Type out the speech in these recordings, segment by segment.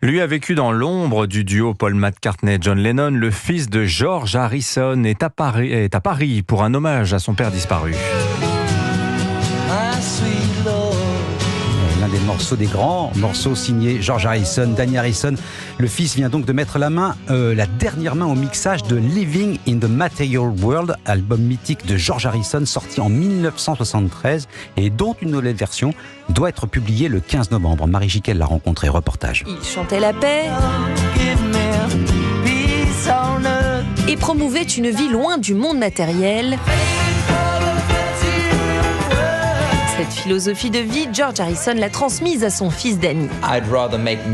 Lui a vécu dans l'ombre du duo Paul McCartney-John Lennon. Le fils de George Harrison est à Paris pour un hommage à son père disparu. L'un des morceaux, des grands morceaux signés George Harrison, Danny Harrison. Le fils vient donc de mettre la dernière main au mixage de Living in the Material World, album mythique de George Harrison sorti en 1973 et dont une nouvelle version doit être publiée le 15 novembre. Marie Jiquel l'a rencontré, reportage. Il chantait la paix et promouvait une vie loin du monde matériel. Cette philosophie de vie, George Harrison l'a transmise à son fils Danny.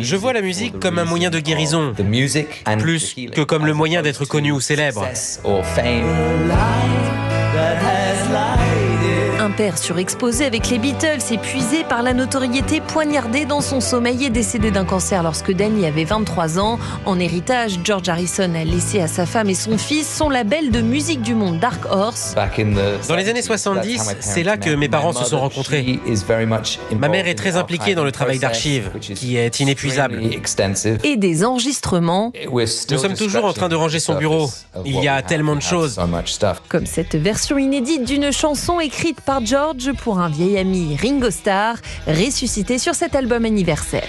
Je vois la musique comme un moyen de guérison, plus que comme le moyen d'être connu ou célèbre. Un père surexposé avec les Beatles, épuisé par la notoriété, poignardé dans son sommeil et décédé d'un cancer lorsque Danny avait 23 ans. En héritage, George Harrison a laissé à sa femme et son fils son label de musique du monde Dark Horse. Dans les années 70, c'est là que mes parents se sont rencontrés. Ma mère est très impliquée dans le travail d'archives, qui est inépuisable. Et des enregistrements. Nous sommes toujours en train de ranger son bureau. Il y a tellement de choses. Comme cette version inédite d'une chanson écrite par George pour un vieil ami, Ringo Starr, ressuscité sur cet album anniversaire.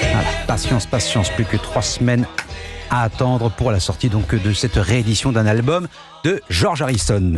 Voilà, patience, plus que 3 semaines à attendre pour la sortie donc de cette réédition d'un album de George Harrison.